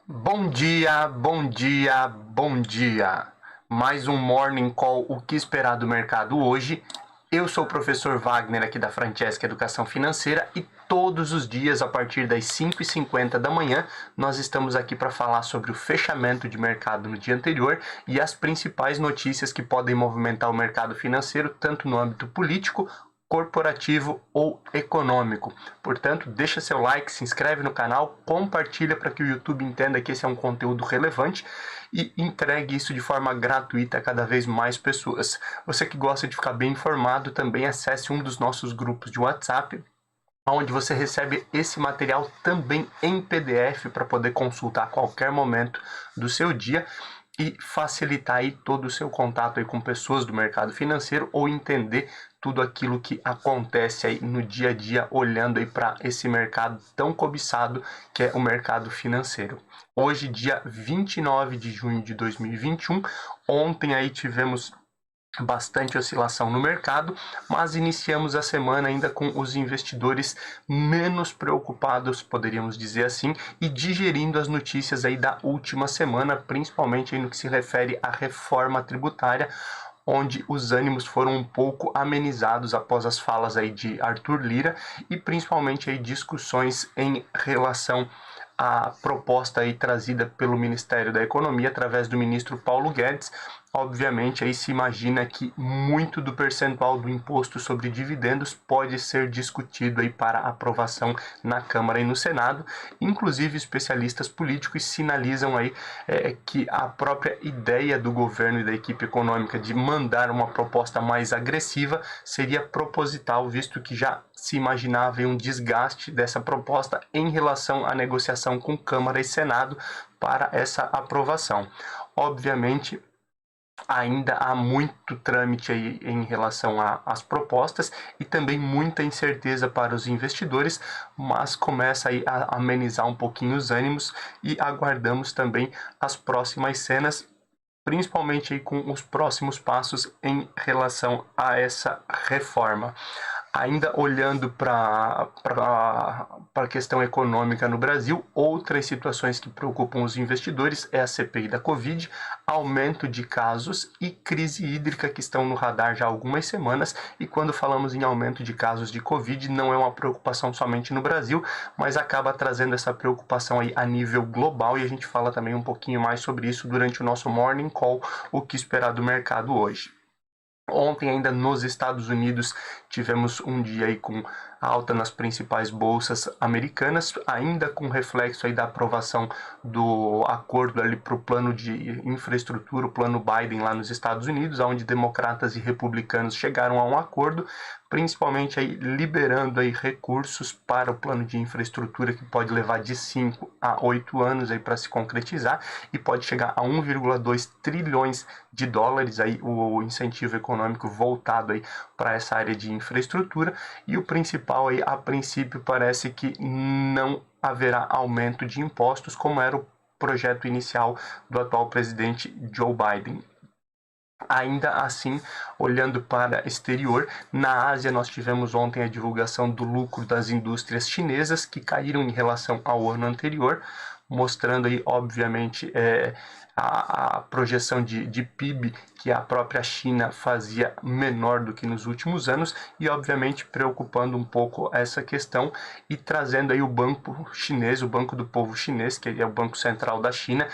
Bom dia, bom dia, bom dia. Mais um Morning Call, o que esperar do mercado hoje. Eu sou o professor Wagner aqui da Francesca Educação Financeira e todos os dias, a partir das 5h50 da manhã, nós estamos aqui para falar sobre o fechamento de mercado no dia anterior e as principais notícias que podem movimentar o mercado financeiro, tanto no âmbito político, corporativo ou econômico. Portanto, deixa seu like, se inscreve no canal, compartilha para que o YouTube entenda que esse é um conteúdo relevante e entregue isso de forma gratuita a cada vez mais pessoas. Você que gosta de ficar bem informado, também acesse um dos nossos grupos de WhatsApp, onde você recebe esse material também em PDF para poder consultar a qualquer momento do seu dia e facilitar aí todo o seu contato aí com pessoas do mercado financeiro ou entender tudo aquilo que acontece aí no dia a dia, olhando aí para esse mercado tão cobiçado que é o mercado financeiro. Hoje, dia 29 de junho de 2021, ontem aí tivemos bastante oscilação no mercado, mas iniciamos a semana ainda com os investidores menos preocupados, poderíamos dizer assim, e digerindo as notícias aí da última semana, principalmente aí no que se refere à reforma tributária, onde os ânimos foram um pouco amenizados após as falas aí de Arthur Lira e principalmente aí discussões em relação à proposta aí trazida pelo Ministério da Economia através do ministro Paulo Guedes. Obviamente, aí se imagina que muito do percentual do imposto sobre dividendos pode ser discutido aí para aprovação na Câmara e no Senado. Inclusive, especialistas políticos sinalizam aí que a própria ideia do governo e da equipe econômica de mandar uma proposta mais agressiva seria proposital, visto que já se imaginava um desgaste dessa proposta em relação à negociação com Câmara e Senado para essa aprovação. Obviamente, ainda há muito trâmite aí em relação às propostas e também muita incerteza para os investidores, mas começa aí a amenizar um pouquinho os ânimos e aguardamos também as próximas cenas, principalmente aí com os próximos passos em relação a essa reforma. Ainda olhando para a questão econômica no Brasil, outras situações que preocupam os investidores é a CPI da Covid, aumento de casos e crise hídrica que estão no radar já há algumas semanas. E quando falamos em aumento de casos de Covid, não é uma preocupação somente no Brasil, mas acaba trazendo essa preocupação aí a nível global, e a gente fala também um pouquinho mais sobre isso durante o nosso Morning Call, o que esperar do mercado hoje. Ontem, ainda nos Estados Unidos, tivemos um dia aí com alta nas principais bolsas americanas, ainda com reflexo aí da aprovação do acordo ali para o plano de infraestrutura, o plano Biden lá nos Estados Unidos, onde democratas e republicanos chegaram a um acordo, principalmente aí liberando aí recursos para o plano de infraestrutura, que pode levar de 5 a 8 anos aí para se concretizar e pode chegar a 1,2 trilhões de dólares aí o incentivo econômico voltado aí para essa área de infraestrutura. E o principal aí, a princípio, parece que não haverá aumento de impostos, como era o projeto inicial do atual presidente Joe Biden. Ainda assim, olhando para o exterior, na Ásia nós tivemos ontem a divulgação do lucro das indústrias chinesas, que caíram em relação ao ano anterior, mostrando aí, obviamente, a projeção de PIB que a própria China fazia menor do que nos últimos anos e, obviamente, preocupando um pouco essa questão e trazendo aí o banco chinês, o Banco do Povo Chinês, que é o Banco Central da China,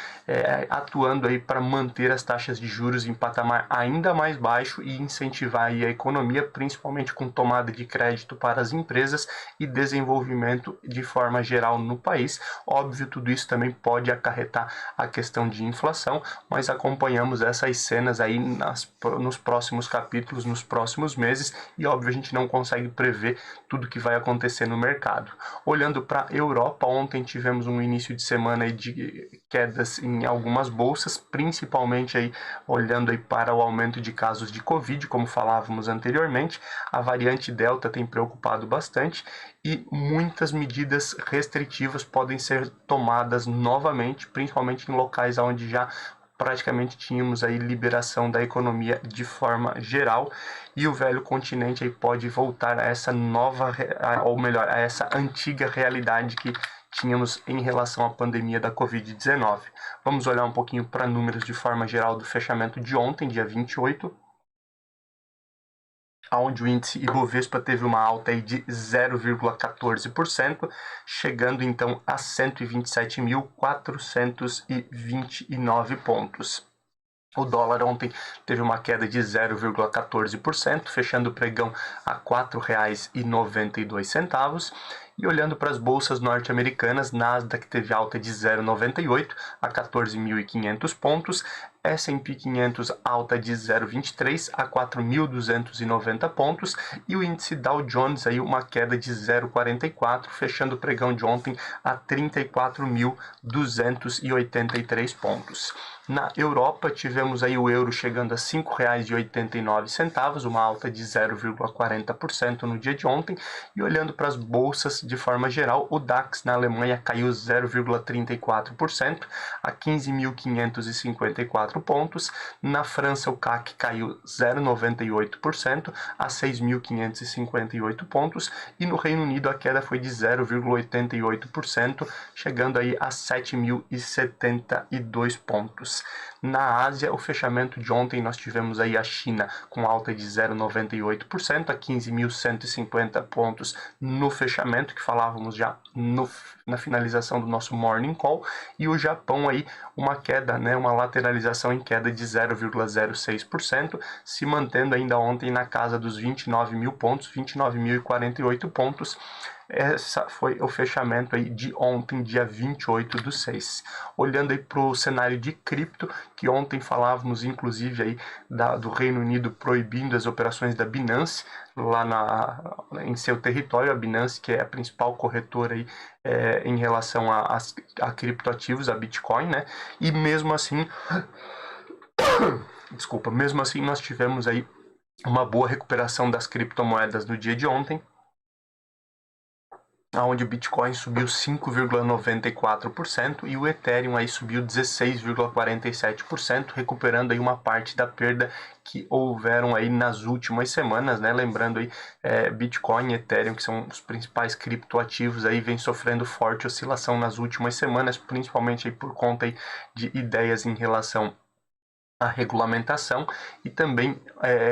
atuando aí para manter as taxas de juros em patamar ainda mais baixo e incentivar aí a economia, principalmente com tomada de crédito para as empresas e desenvolvimento de forma geral no país. Óbvio, tudo isso também pode acarretar a questão de inflação, mas acompanhamos essas cenas aí nos próximos capítulos, nos próximos meses, e óbvio a gente não consegue prever tudo que vai acontecer no mercado. Olhando para a Europa, ontem tivemos um início de semana aí de quedas em algumas bolsas, principalmente aí olhando aí para o aumento de casos de Covid, como falávamos anteriormente. A variante Delta tem preocupado bastante e muitas medidas restritivas podem ser tomadas novamente, principalmente em locais onde já praticamente tínhamos aí liberação da economia de forma geral, e o velho continente aí pode voltar a essa nova, ou melhor, a essa antiga realidade tínhamos em relação à pandemia da Covid-19. Vamos olhar um pouquinho para números de forma geral do fechamento de ontem, dia 28, onde o índice Ibovespa teve uma alta aí de 0,14%, chegando então a 127.429 pontos. O dólar ontem teve uma queda de 0,14%, fechando o pregão a R$ 4,92. E olhando para as bolsas norte-americanas, Nasdaq teve alta de 0,98 a 14.500 pontos, S&P 500 alta de 0,23 a 4.290 pontos e o índice Dow Jones aí uma queda de 0,44, fechando o pregão de ontem a 34.283 pontos. Na Europa, tivemos aí o euro chegando a R$ 5,89, uma alta de 0,40% no dia de ontem. E olhando para as bolsas de forma geral, o DAX na Alemanha caiu 0,34% a 15.554 pontos. Na França, o CAC caiu 0,98% a 6.558 pontos. E no Reino Unido, a queda foi de 0,88%, chegando aí a 7.072 pontos. Na Ásia, o fechamento de ontem nós tivemos aí a China com alta de 0,98% a 15.150 pontos no fechamento, que falávamos já na finalização do nosso Morning Call, e o Japão aí uma queda, uma lateralização em queda de 0,06%, se mantendo ainda ontem na casa dos 29 mil pontos, 29.048 pontos. Essa foi o fechamento aí de ontem, dia 28/6. Olhando aí para o cenário de cripto, que ontem falávamos inclusive aí do Reino Unido proibindo as operações da Binance lá em seu território, a Binance, que é a principal corretora aí, em relação a criptoativos, a Bitcoin, né? E mesmo assim, mesmo assim nós tivemos aí uma boa recuperação das criptomoedas no dia de ontem, onde o Bitcoin subiu 5,94% e o Ethereum aí subiu 16,47%, recuperando aí uma parte da perda que houveram aí nas últimas semanas, né? Lembrando aí, Bitcoin e Ethereum, que são os principais criptoativos, aí vem sofrendo forte oscilação nas últimas semanas, principalmente aí por conta aí de ideias em relação a regulamentação e também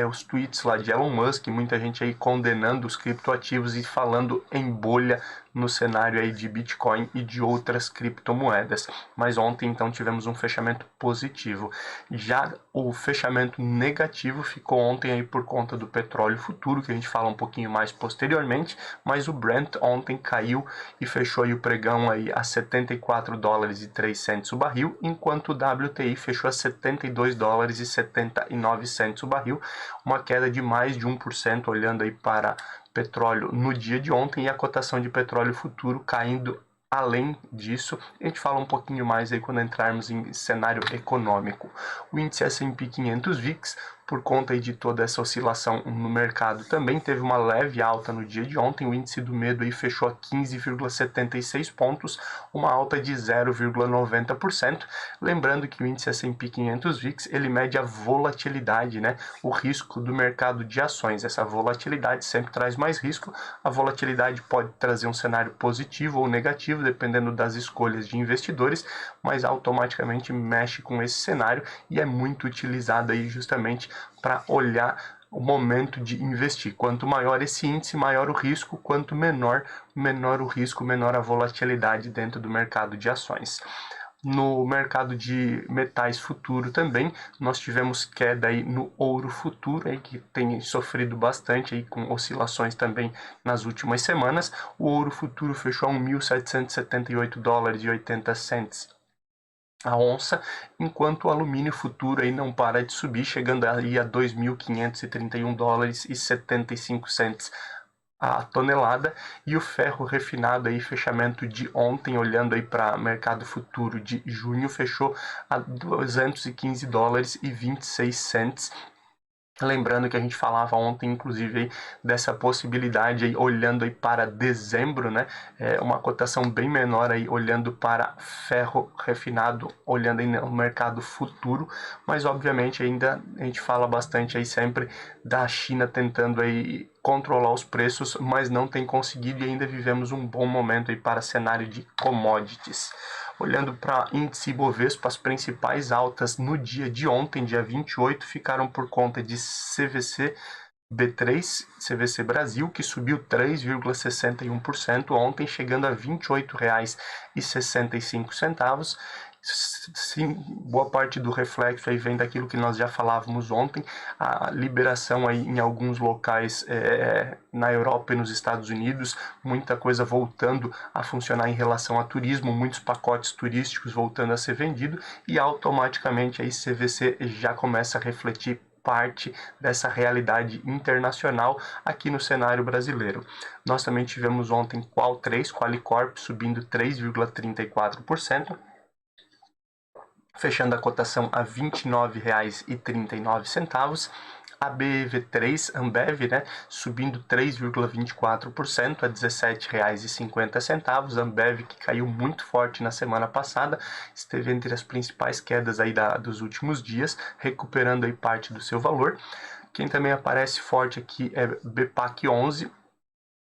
os tweets lá de Elon Musk, muita gente aí condenando os criptoativos e falando em bolha no cenário aí de Bitcoin e de outras criptomoedas. Mas ontem então tivemos um fechamento positivo. Já o fechamento negativo ficou ontem aí por conta do petróleo futuro, que a gente fala um pouquinho mais posteriormente, mas o Brent ontem caiu e fechou aí o pregão aí a $74,03 o barril, enquanto o WTI fechou a $72,79 o barril, uma queda de mais de 1%, olhando aí para petróleo no dia de ontem, e a cotação de petróleo futuro caindo além disso. A gente fala um pouquinho mais aí quando entrarmos em cenário econômico. O índice S&P 500 VIX, por conta aí de toda essa oscilação no mercado, também teve uma leve alta no dia de ontem. O índice do medo aí fechou a 15,76 pontos, uma alta de 0,90%. Lembrando que o índice S&P 500 VIX, ele mede a volatilidade, né? O risco do mercado de ações. Essa volatilidade sempre traz mais risco. A volatilidade pode trazer um cenário positivo ou negativo, dependendo das escolhas de investidores, mas automaticamente mexe com esse cenário e é muito utilizado aí justamente para olhar o momento de investir. Quanto maior esse índice, maior o risco; quanto menor o risco, menor a volatilidade dentro do mercado de ações. No mercado de metais futuro também, nós tivemos queda aí no ouro futuro, aí, que tem sofrido bastante aí, com oscilações também nas últimas semanas. O ouro futuro fechou a $1.778,80 a onça, enquanto o alumínio futuro aí não para de subir, chegando aí a $2.531,75 a tonelada, e o ferro refinado aí, fechamento de ontem, olhando aí para mercado futuro de junho, fechou a $215,26 Lembrando que a gente falava ontem, inclusive, aí, dessa possibilidade, aí, olhando aí para dezembro, né? Uma cotação bem menor aí, olhando para ferro refinado, olhando aí no mercado futuro, mas obviamente ainda a gente fala bastante aí sempre da China tentando aí controlar os preços, mas não tem conseguido e ainda vivemos um bom momento aí para cenário de commodities. Olhando para índice Ibovespa, as principais altas no dia de ontem, dia 28, ficaram por conta de CVC B3, CVC Brasil, que subiu 3,61% ontem, chegando a R$ 28,65. Sim, boa parte do reflexo aí vem daquilo que nós já falávamos ontem, a liberação aí em alguns locais na Europa e nos Estados Unidos, muita coisa voltando a funcionar em relação a turismo, muitos pacotes turísticos voltando a ser vendido e automaticamente aí CVC já começa a refletir parte dessa realidade internacional aqui no cenário brasileiro. Nós também tivemos ontem Qualicorp subindo 3,34%, fechando a cotação a R$ 29,39. A BEV3 Ambev, né, subindo 3,24% a R$ 17,50. Ambev, que caiu muito forte na semana passada, esteve entre as principais quedas aí dos últimos dias, recuperando aí parte do seu valor. Quem também aparece forte aqui é BPAC11,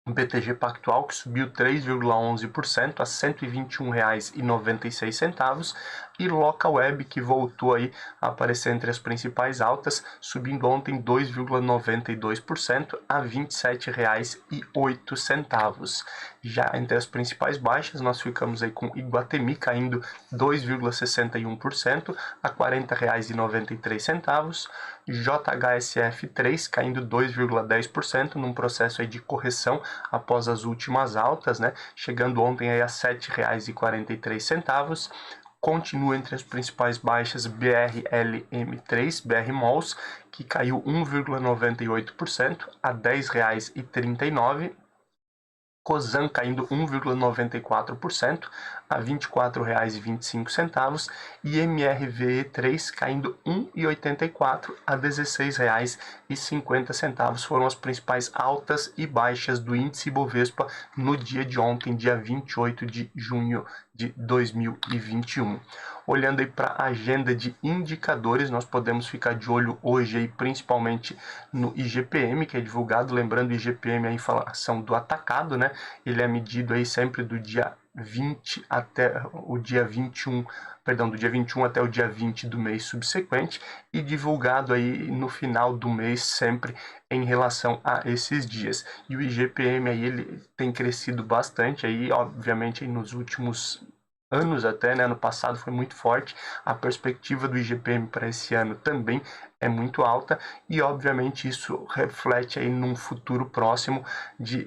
BTG Pactual, que subiu 3,11% a R$ 121,96, e Localweb, que voltou aí a aparecer entre as principais altas, subindo ontem 2,92% a R$ 27,08. Já entre as principais baixas, nós ficamos aí com Iguatemi caindo 2,61% a R$ 40,93, JHSF3 caindo 2,10% num processo aí de correção após as últimas altas, né? Chegando ontem aí a R$ 7,43. Continua entre as principais baixas BRLM3, BR Malls, que caiu 1,98% a R$ 10,39. Cosan caindo 1,94% a R$ 24,25 e MRVE3 caindo 1,84% a R$ 16,50. Foram as principais altas e baixas do índice Ibovespa no dia de ontem, dia 28 de junho de 2021. Olhando aí para a agenda de indicadores, nós podemos ficar de olho hoje aí, principalmente no IGPM, que é divulgado, lembrando, o IGPM é a inflação do atacado, né? Ele é medido aí sempre do dia 20 até o dia 21, do dia 21 até o dia 20 do mês subsequente e divulgado aí no final do mês sempre em relação a esses dias. E o IGPM aí ele tem crescido bastante aí, obviamente aí nos últimos anos até, né? Ano passado foi muito forte, a perspectiva do IGPM para esse ano também é muito alta e obviamente isso reflete aí num futuro próximo de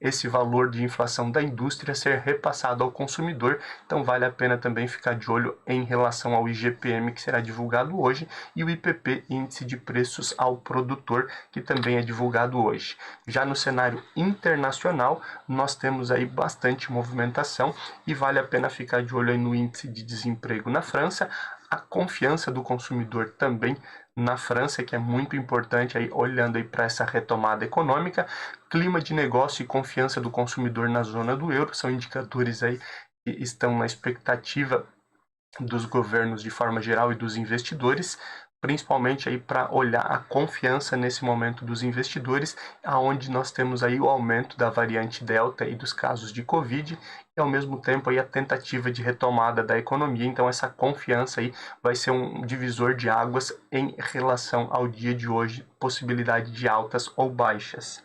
esse valor de inflação da indústria ser repassado ao consumidor. Então vale a pena também ficar de olho em relação ao IGPM, que será divulgado hoje, e o IPP, Índice de Preços ao Produtor, que também é divulgado hoje. Já no cenário internacional, nós temos aí bastante movimentação e vale a pena ficar de olho aí no índice de desemprego na França, a confiança do consumidor também na França, que é muito importante aí, olhando aí para essa retomada econômica, clima de negócio e confiança do consumidor na zona do euro, são indicadores aí que estão na expectativa dos governos de forma geral e dos investidores, principalmente aí para olhar a confiança nesse momento dos investidores, aonde nós temos aí o aumento da variante Delta e dos casos de Covid, e ao mesmo tempo aí a tentativa de retomada da economia. Então essa confiança aí vai ser um divisor de águas em relação ao dia de hoje, possibilidade de altas ou baixas.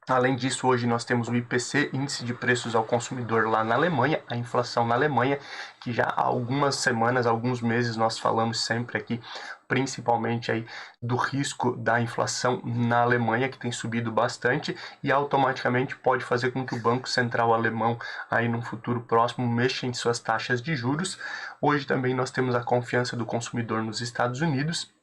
Além disso, hoje nós temos o IPC, Índice de Preços ao Consumidor lá na Alemanha, a inflação na Alemanha, que já há algumas semanas, alguns meses nós falamos sempre aqui, principalmente aí do risco da inflação na Alemanha, que tem subido bastante e automaticamente pode fazer com que o Banco Central alemão aí num futuro próximo mexa em suas taxas de juros. Hoje também nós temos a confiança do consumidor nos Estados Unidos,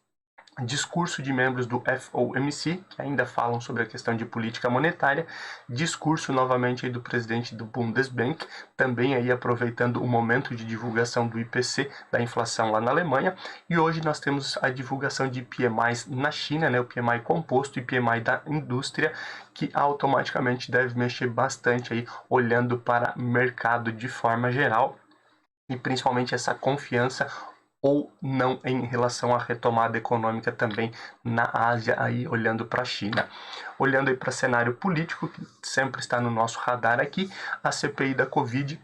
discurso de membros do FOMC, que ainda falam sobre a questão de política monetária, discurso novamente aí do presidente do Bundesbank, também aí aproveitando o momento de divulgação do IPC, da inflação lá na Alemanha, e hoje nós temos a divulgação de PMIs na China, né, o PMI composto e PMI da indústria, que automaticamente deve mexer bastante aí, olhando para o mercado de forma geral, e principalmente essa confiança ou não em relação à retomada econômica também na Ásia, aí olhando para a China. Olhando aí para o cenário político, que sempre está no nosso radar aqui, a CPI da Covid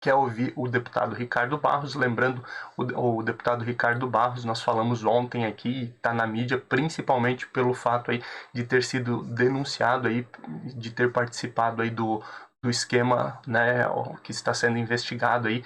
quer ouvir o deputado Ricardo Barros. Lembrando, o deputado Ricardo Barros, nós falamos ontem aqui, está na mídia, principalmente pelo fato aí de ter sido denunciado aí, de ter participado aí do esquema, né, que está sendo investigado aí,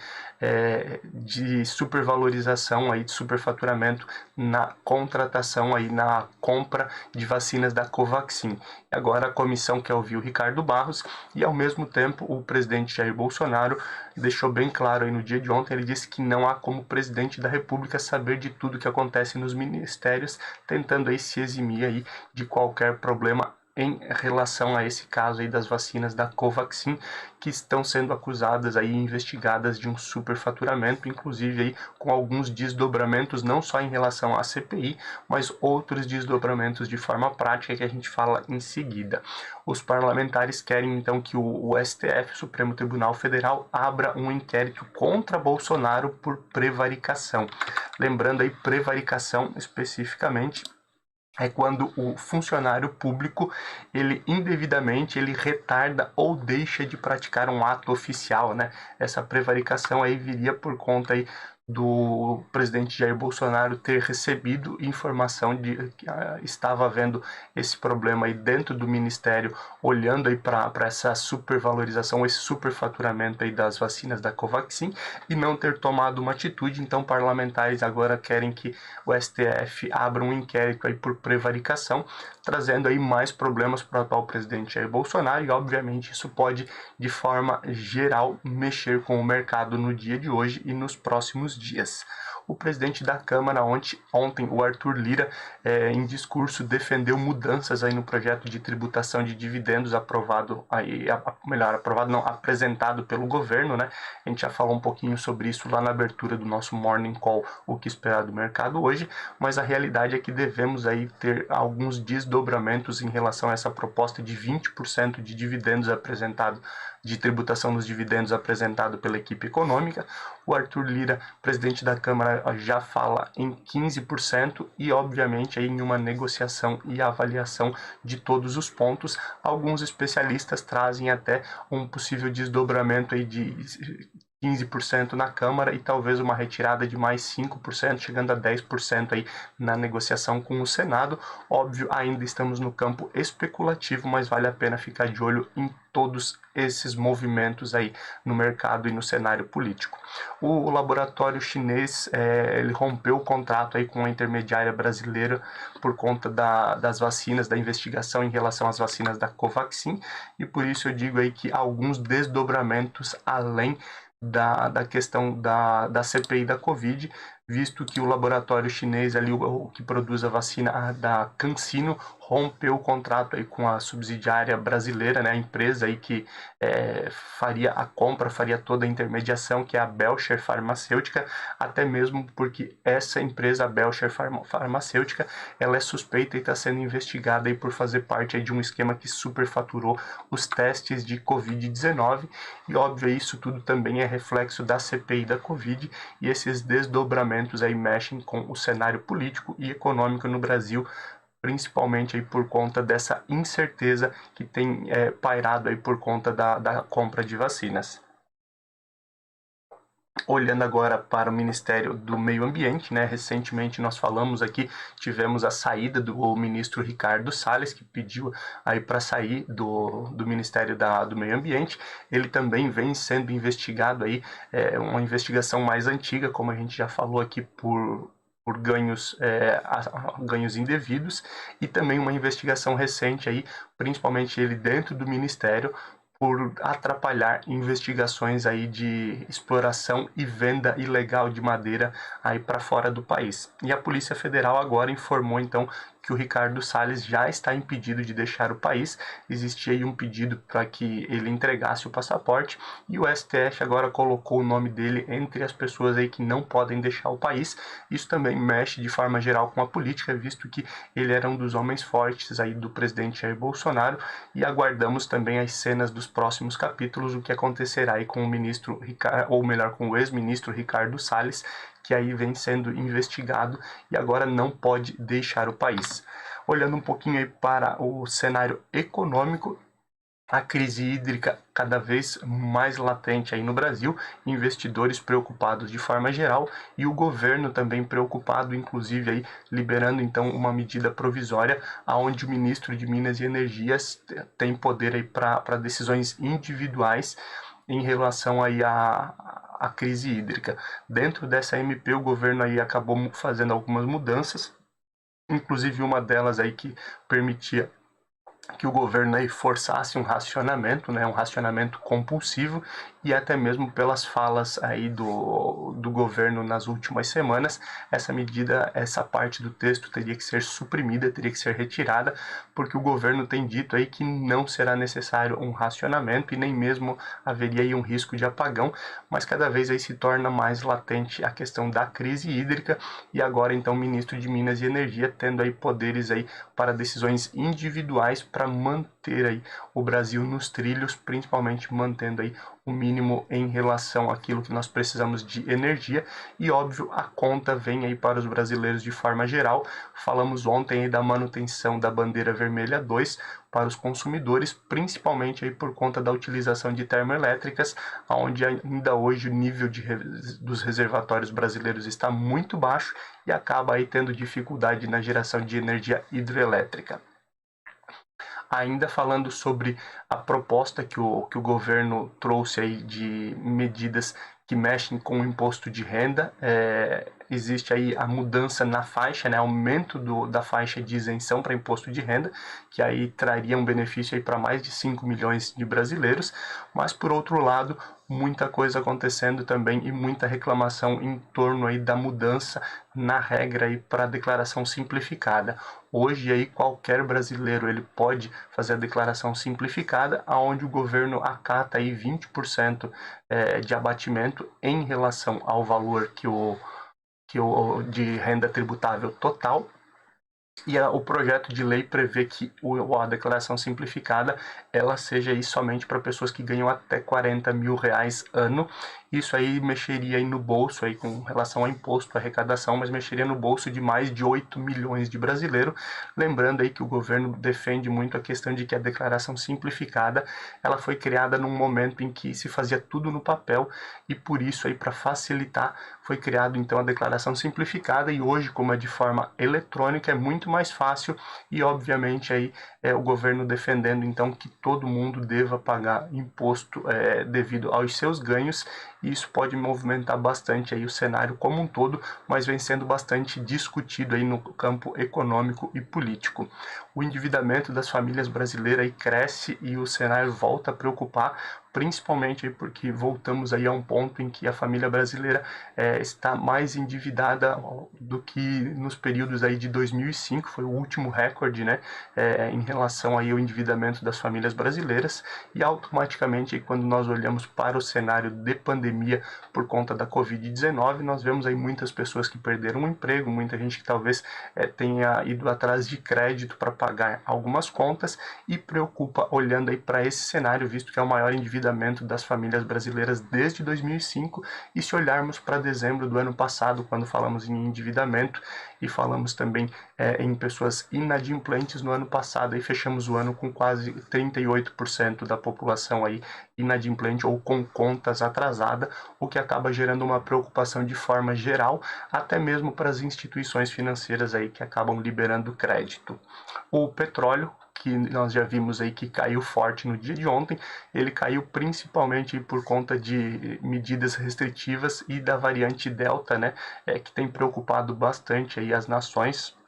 de supervalorização aí, de superfaturamento na contratação aí, na compra de vacinas da Covaxin. Agora a comissão quer ouvir o Ricardo Barros e, ao mesmo tempo, o presidente Jair Bolsonaro deixou bem claro aí no dia de ontem, ele disse que não há como presidente da República saber de tudo que acontece nos ministérios, tentando aí se eximir aí de qualquer problema em relação a esse caso aí das vacinas da Covaxin, que estão sendo acusadas aí, investigadas de um superfaturamento, inclusive aí com alguns desdobramentos, não só em relação à CPI, mas outros desdobramentos de forma prática que a gente fala em seguida. Os parlamentares querem então que o STF, Supremo Tribunal Federal, abra um inquérito contra Bolsonaro por prevaricação. Lembrando aí, prevaricação especificamente é quando o funcionário público, ele indevidamente, ele retarda ou deixa de praticar um ato oficial, né? Essa prevaricação aí viria por conta aí do presidente Jair Bolsonaro ter recebido informação de que estava havendo esse problema aí dentro do ministério, olhando aí para essa supervalorização, esse superfaturamento aí das vacinas da Covaxin, e não ter tomado uma atitude. Então parlamentares agora querem que o STF abra um inquérito aí por prevaricação, trazendo aí mais problemas para o atual presidente Jair Bolsonaro, e obviamente isso pode de forma geral mexer com o mercado no dia de hoje e nos próximos dias. O presidente da Câmara ontem, o Arthur Lira, em discurso defendeu mudanças aí no projeto de tributação de dividendos apresentado pelo governo, né? A gente já falou um pouquinho sobre isso lá na abertura do nosso Morning Call, o que esperar do mercado hoje, mas a realidade é que devemos aí ter alguns desdobramentos em relação a essa proposta de 20% de dividendos apresentado, de tributação nos dividendos apresentado pela equipe econômica. O Arthur Lira, presidente da Câmara, já fala em 15% e, obviamente, aí em uma negociação e avaliação de todos os pontos. Alguns especialistas trazem até um possível desdobramento aí de 15% na Câmara e talvez uma retirada de mais 5%, chegando a 10% aí na negociação com o Senado. Óbvio, ainda estamos no campo especulativo, mas vale a pena ficar de olho em todos esses movimentos aí no mercado e no cenário político. O laboratório chinês, ele rompeu o contrato aí com a intermediária brasileira por conta das vacinas, da investigação em relação às vacinas da Covaxin, e por isso eu digo aí que alguns desdobramentos além da questão da CPI da Covid, visto que o laboratório chinês ali, o que produz a vacina da CanSino, rompeu o contrato aí com a subsidiária brasileira, né, a empresa aí que faria a compra, faria toda a intermediação, que é a Belcher Farmacêutica, até mesmo porque essa empresa, a Belcher Farmacêutica, ela é suspeita e está sendo investigada aí por fazer parte aí de um esquema que superfaturou os testes de Covid-19, e óbvio, isso tudo também é reflexo da CPI da Covid, e esses desdobramentos aí mexem com o cenário político e econômico no Brasil, principalmente aí por conta dessa incerteza que tem pairado aí por conta da compra de vacinas. Olhando agora para o Ministério do Meio Ambiente, né? Recentemente nós falamos aqui, tivemos a saída do ministro Ricardo Salles, que pediu aí para sair do Ministério do Meio Ambiente. Ele também vem sendo investigado aí, uma investigação mais antiga, como a gente já falou aqui, por ganhos indevidos, e também uma investigação recente aí, principalmente ele dentro do Ministério, por atrapalhar investigações aí de exploração e venda ilegal de madeira aí para fora do país. E a Polícia Federal agora informou então que o Ricardo Salles já está impedido de deixar o país. Existia aí um pedido para que ele entregasse o passaporte e o STF agora colocou o nome dele entre as pessoas aí que não podem deixar o país. Isso também mexe de forma geral com a política, visto que ele era um dos homens fortes aí do presidente Jair Bolsonaro, e aguardamos também as cenas dos próximos capítulos, o que acontecerá aí com o ministro, ou melhor, com o ex-ministro Ricardo Salles, que aí vem sendo investigado e agora não pode deixar o país. Olhando um pouquinho aí para o cenário econômico, a crise hídrica cada vez mais latente aí no Brasil, investidores preocupados de forma geral e o governo também preocupado, inclusive aí liberando então uma medida provisória aonde o ministro de Minas e Energias tem poder aí para decisões individuais em relação aí à crise hídrica. Dentro dessa MP, o governo aí acabou fazendo algumas mudanças, inclusive uma delas aí que permitia que o governo aí forçasse um racionamento, né, um racionamento compulsivo, e até mesmo pelas falas aí do governo nas últimas semanas, essa medida, essa parte do texto teria que ser suprimida, teria que ser retirada, porque o governo tem dito aí que não será necessário um racionamento e nem mesmo haveria aí um risco de apagão, mas cada vez aí se torna mais latente a questão da crise hídrica, e agora então o ministro de Minas e Energia tendo aí poderes aí para decisões individuais para manter aí o Brasil nos trilhos, principalmente mantendo aí o mínimo em relação àquilo que nós precisamos de energia. E óbvio, a conta vem aí para os brasileiros de forma geral. Falamos ontem aí da manutenção da bandeira vermelha 2 para os consumidores, principalmente aí por conta da utilização de termoelétricas, onde ainda hoje o nível dos reservatórios brasileiros está muito baixo e acaba aí tendo dificuldade na geração de energia hidrelétrica. Ainda falando sobre a proposta que o governo trouxe aí de medidas que mexem com o imposto de renda, existe aí a mudança na faixa, né, aumento da faixa de isenção para imposto de renda, que aí traria um benefício aí para mais de 5 milhões de brasileiros, mas por outro lado, muita coisa acontecendo também e muita reclamação em torno aí da mudança na regra aí para a declaração simplificada. Hoje aí qualquer brasileiro ele pode fazer a declaração simplificada, aonde o governo acata aí 20% de abatimento em relação ao valor de renda tributável total. E o projeto de lei prevê que a declaração simplificada ela seja aí somente para pessoas que ganham até 40 mil reais ano. Isso aí mexeria aí no bolso aí com relação ao imposto, arrecadação, mas mexeria no bolso de mais de 8 milhões de brasileiros. Lembrando aí que o governo defende muito a questão de que a declaração simplificada ela foi criada num momento em que se fazia tudo no papel e por isso aí para facilitar foi criado então a declaração simplificada, e hoje como é de forma eletrônica é muito mais fácil, e obviamente aí o governo defendendo então que todo mundo deva pagar imposto devido aos seus ganhos. E isso pode movimentar bastante aí o cenário como um todo, mas vem sendo bastante discutido aí no campo econômico e político. O endividamento das famílias brasileiras aí cresce e o cenário volta a preocupar, principalmente aí porque voltamos aí a um ponto em que a família brasileira está mais endividada do que nos períodos aí de 2005, foi o último recorde, né, em relação aí ao endividamento das famílias brasileiras, e automaticamente aí, quando nós olhamos para o cenário de pandemia por conta da Covid-19, nós vemos aí muitas pessoas que perderam o emprego, muita gente que talvez tenha ido atrás de crédito para pagar algumas contas, e preocupa olhando aí para esse cenário, visto que é o maior endividamento das famílias brasileiras desde 2005, e se olharmos para dezembro do ano passado, quando falamos em endividamento e falamos também em pessoas inadimplentes no ano passado, e fechamos o ano com quase 38% da população aí inadimplente ou com contas atrasadas, o que acaba gerando uma preocupação de forma geral, até mesmo para as instituições financeiras aí que acabam liberando crédito. O petróleo, que nós já vimos aí que caiu forte no dia de ontem, ele caiu principalmente por conta de medidas restritivas e da variante Delta, né, que tem preocupado bastante aí as nações.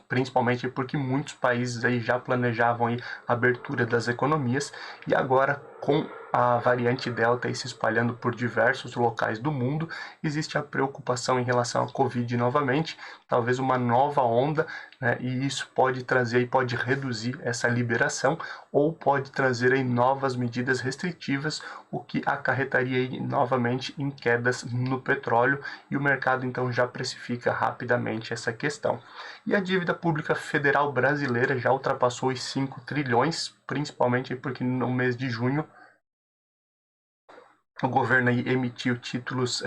principalmente porque muitos países aí já planejavam aí a abertura das economias e agora com a variante Delta aí se espalhando por diversos locais do mundo, existe a preocupação em relação à Covid novamente, talvez uma nova onda, né, e isso pode trazer e pode reduzir essa liberação ou pode trazer aí novas medidas restritivas, o que acarretaria aí novamente em quedas no petróleo e o mercado então já precifica rapidamente essa questão. E a dívida pública federal brasileira já ultrapassou os 5 trilhões, principalmente porque no mês de junho o governo aí emitiu títulos,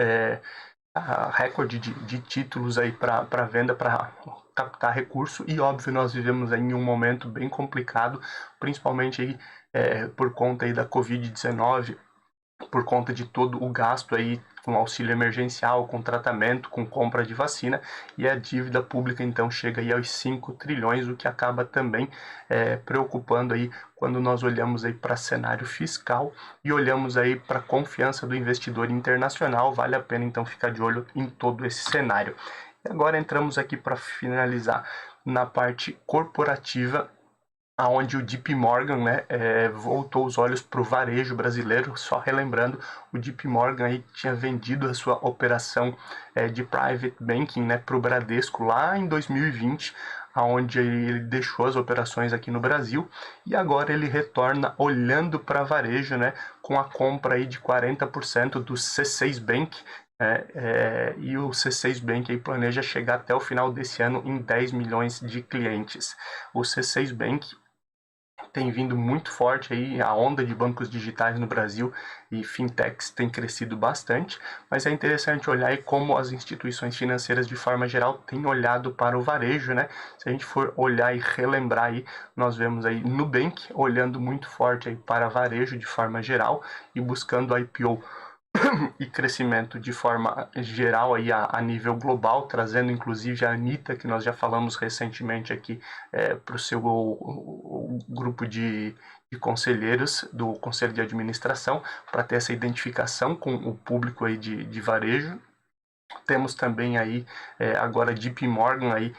recorde de títulos aí para venda, para captar recurso, e óbvio nós vivemos aí em um momento bem complicado, principalmente aí, por conta aí da Covid-19, por conta de todo o gasto aí com auxílio emergencial, com tratamento, com compra de vacina, e a dívida pública então chega aí aos 5 trilhões, o que acaba também preocupando aí quando nós olhamos aí para cenário fiscal e olhamos aí para a confiança do investidor internacional. Vale a pena então ficar de olho em todo esse cenário. E agora entramos aqui para finalizar na parte corporativa, aonde o JP Morgan, né, voltou os olhos para o varejo brasileiro. Só relembrando, o JP Morgan aí tinha vendido a sua operação de private banking, né, para o Bradesco lá em 2020, aonde ele deixou as operações aqui no Brasil, e agora ele retorna olhando para varejo, né, com a compra aí de 40% do C6 Bank. E o C6 Bank aí planeja chegar até o final desse ano em 10 milhões de clientes. O C6 Bank tem vindo muito forte aí, a onda de bancos digitais no Brasil e fintechs tem crescido bastante, mas é interessante olhar aí como as instituições financeiras de forma geral têm olhado para o varejo, né? Se a gente for olhar e relembrar aí, nós vemos aí Nubank olhando muito forte aí para varejo de forma geral e buscando IPO e crescimento de forma geral aí a nível global, trazendo inclusive a Anitta, que nós já falamos recentemente aqui, para o seu o grupo de conselheiros do Conselho de Administração, para ter essa identificação com o público aí de varejo. Temos também aí agora JP Morgan aí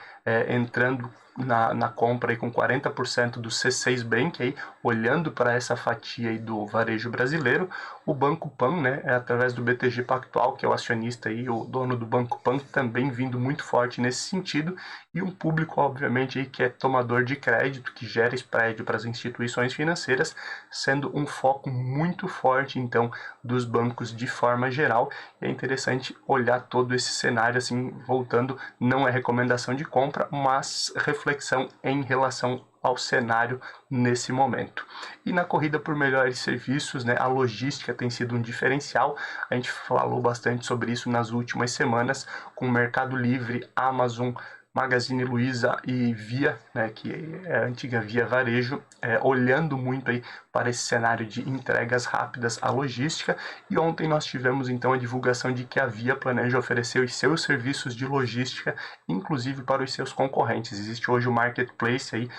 entrando na compra aí com 40% do C6 Bank aí, olhando para essa fatia aí do varejo brasileiro. O Banco Pan, né, através do BTG Pactual, que é o acionista aí, o dono do Banco Pan, também vindo muito forte nesse sentido, e um público obviamente aí que é tomador de crédito, que gera spread para as instituições financeiras, sendo um foco muito forte então dos bancos de forma geral. E é interessante olhar todo esse cenário assim, voltando, não é recomendação de compra, mas reflexão em relação ao cenário nesse momento. E na corrida por melhores serviços, né, a logística tem sido um diferencial. A gente falou bastante sobre isso nas últimas semanas, com o Mercado Livre, Amazon, Magazine Luiza e Via, né, que é a antiga Via Varejo, olhando muito aí para esse cenário de entregas rápidas à logística. E ontem nós tivemos então a divulgação de que a Via planeja oferecer os seus serviços de logística, inclusive para os seus concorrentes. Existe hoje o marketplace aí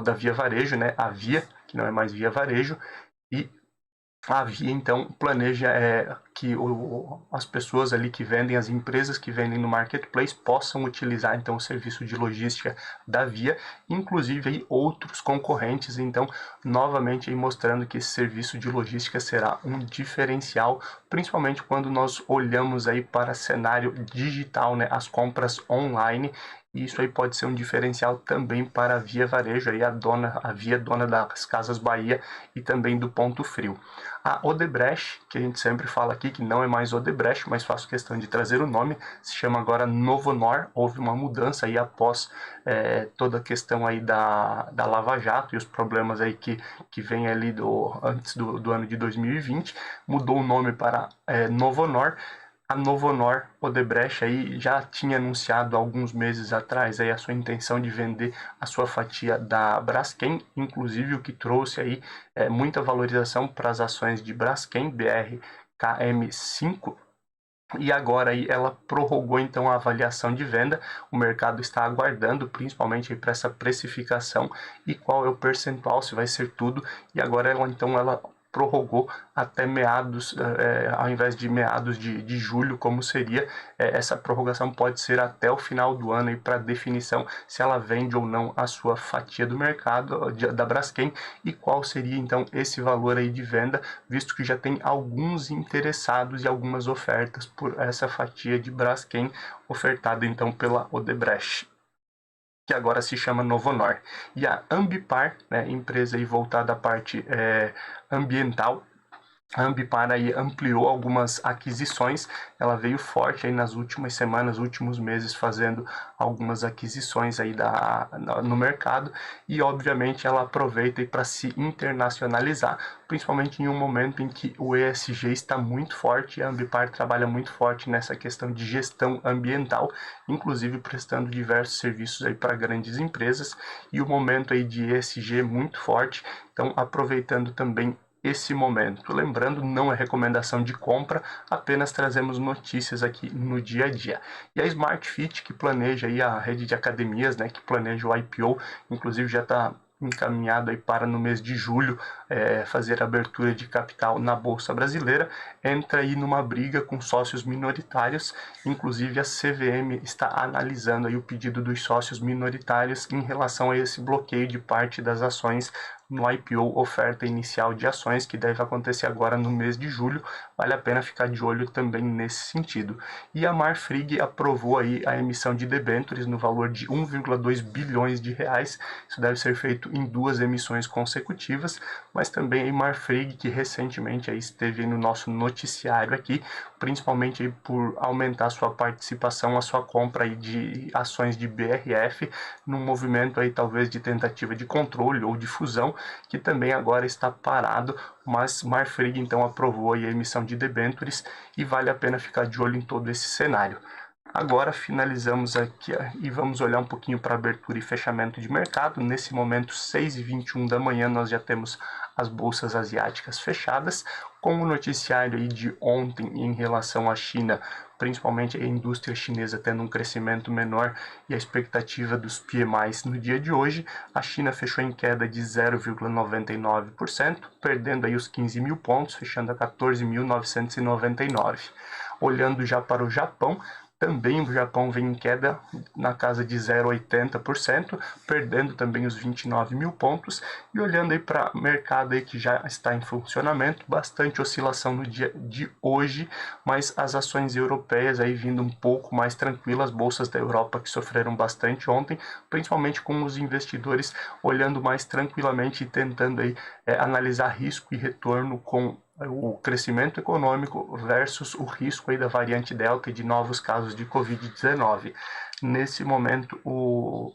da Via Varejo, né, a Via, que não é mais Via Varejo, e a Via, então, planeja que as pessoas ali que vendem, as empresas que vendem no marketplace, possam utilizar, então, o serviço de logística da Via, inclusive aí, outros concorrentes, então, novamente aí, mostrando que esse serviço de logística será um diferencial, principalmente quando nós olhamos aí para cenário digital, né, as compras online. E isso aí pode ser um diferencial também para a Via Varejo, aí a Via dona das Casas Bahia e também do Ponto Frio. A Odebrecht, que a gente sempre fala aqui, que não é mais Odebrecht, mas faço questão de trazer o nome, se chama agora Novonor. Houve uma mudança aí após toda a questão aí da Lava Jato e os problemas aí que vem ali antes do ano de 2020. Mudou o nome para Novonor. A Novonor Odebrecht aí já tinha anunciado há alguns meses atrás aí a sua intenção de vender a sua fatia da Braskem, inclusive o que trouxe aí muita valorização para as ações de Braskem, BRKM5, e agora aí ela prorrogou então a avaliação de venda. O mercado está aguardando principalmente para essa precificação e qual é o percentual, se vai ser tudo, e agora ela prorrogou até meados, ao invés de meados de julho, como seria, essa prorrogação pode ser até o final do ano para definição se ela vende ou não a sua fatia do mercado da Braskem e qual seria então esse valor aí de venda, visto que já tem alguns interessados e algumas ofertas por essa fatia de Braskem ofertada então pela Odebrecht, que agora se chama Novonor. E a Ambipar, né, empresa aí voltada à parte ambiental, a Ambipar aí ampliou algumas aquisições, ela veio forte aí nas últimas semanas, últimos meses, fazendo algumas aquisições aí no mercado e obviamente ela aproveita para se internacionalizar, principalmente em um momento em que o ESG está muito forte e a Ambipar trabalha muito forte nessa questão de gestão ambiental, inclusive prestando diversos serviços aí para grandes empresas e o momento aí de ESG muito forte, então aproveitando também esse momento. Lembrando, não é recomendação de compra, apenas trazemos notícias aqui no dia a dia. E a Smart Fit, que planeja aí a rede de academias, né, que planeja o IPO, inclusive já está encaminhado aí para no mês de julho fazer abertura de capital na Bolsa Brasileira, entra aí numa briga com sócios minoritários, inclusive a CVM está analisando aí o pedido dos sócios minoritários em relação a esse bloqueio de parte das ações no IPO, oferta inicial de ações, que deve acontecer agora no mês de julho. Vale a pena ficar de olho também nesse sentido. E a Marfrig aprovou aí a emissão de debêntures no valor de 1,2 bilhões de reais. Isso deve ser feito em 2 emissões consecutivas, mas também a Marfrig, que recentemente aí esteve aí no nosso noticiário aqui, principalmente aí por aumentar sua participação, a sua compra aí de ações de BRF, num movimento aí talvez de tentativa de controle ou de fusão, que também agora está parado, mas Marfrig então aprovou aí a emissão de debêntures e vale a pena ficar de olho em todo esse cenário. Agora finalizamos aqui e vamos olhar um pouquinho para abertura e fechamento de mercado. Nesse momento, 6h21 da manhã, nós já temos as bolsas asiáticas fechadas, com o noticiário aí de ontem em relação à China, principalmente a indústria chinesa tendo um crescimento menor e a expectativa dos PMIs no dia de hoje. A China fechou em queda de 0,99%, perdendo aí os 15 mil pontos, fechando a 14.999. Olhando já para o Japão, também o Japão vem em queda na casa de 0,80%, perdendo também os 29 mil pontos. E olhando aí para o mercado aí que já está em funcionamento, bastante oscilação no dia de hoje, mas as ações europeias aí vindo um pouco mais tranquilas, bolsas da Europa que sofreram bastante ontem, principalmente com os investidores olhando mais tranquilamente e tentando aí analisar risco e retorno com o crescimento econômico versus o risco aí da variante Delta e de novos casos de Covid-19. Nesse momento, o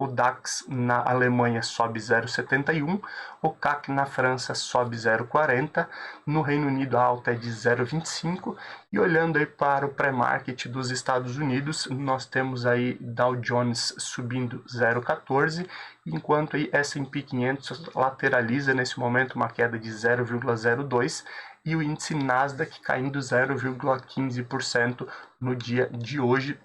DAX na Alemanha sobe 0,71, o CAC na França sobe 0,40, no Reino Unido a alta é de 0,25 e olhando aí para o pré-market dos Estados Unidos, nós temos aí Dow Jones subindo 0,14, enquanto aí S&P 500 lateraliza nesse momento uma queda de 0,02 e o índice Nasdaq caindo 0,15% no dia de hoje.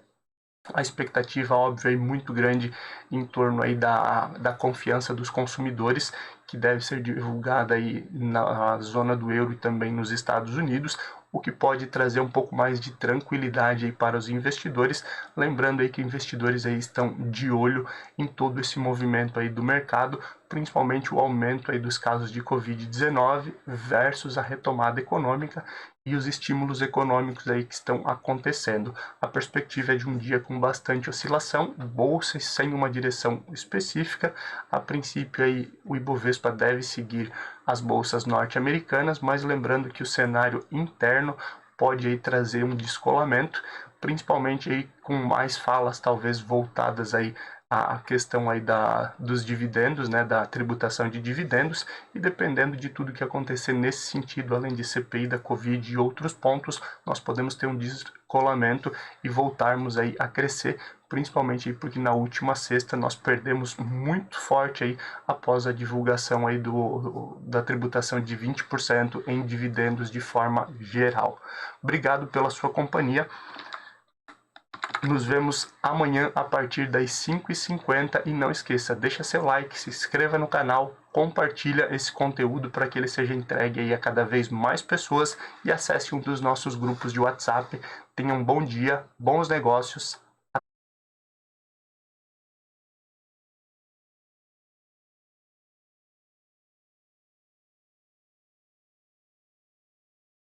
A expectativa óbvia é muito grande em torno aí da confiança dos consumidores, que deve ser divulgada aí na zona do euro e também nos Estados Unidos, o que pode trazer um pouco mais de tranquilidade aí para os investidores, lembrando aí que investidores aí estão de olho em todo esse movimento aí do mercado, principalmente o aumento aí dos casos de Covid-19 versus a retomada econômica e os estímulos econômicos aí que estão acontecendo. A perspectiva é de um dia com bastante oscilação, bolsas sem uma direção específica. A princípio aí o Ibovespa deve seguir as bolsas norte-americanas, mas lembrando que o cenário interno pode aí trazer um descolamento, principalmente aí com mais falas talvez voltadas aí a questão aí dos dividendos, né, da tributação de dividendos, e dependendo de tudo que acontecer nesse sentido, além de CPI da Covid e outros pontos, nós podemos ter um descolamento e voltarmos aí a crescer, principalmente porque na última sexta nós perdemos muito forte aí após a divulgação aí da tributação de 20% em dividendos de forma geral. Obrigado pela sua companhia. Nos vemos amanhã a partir das 5h50 e não esqueça, deixa seu like, se inscreva no canal, compartilha esse conteúdo para que ele seja entregue aí a cada vez mais pessoas e acesse um dos nossos grupos de WhatsApp. Tenha um bom dia, bons negócios.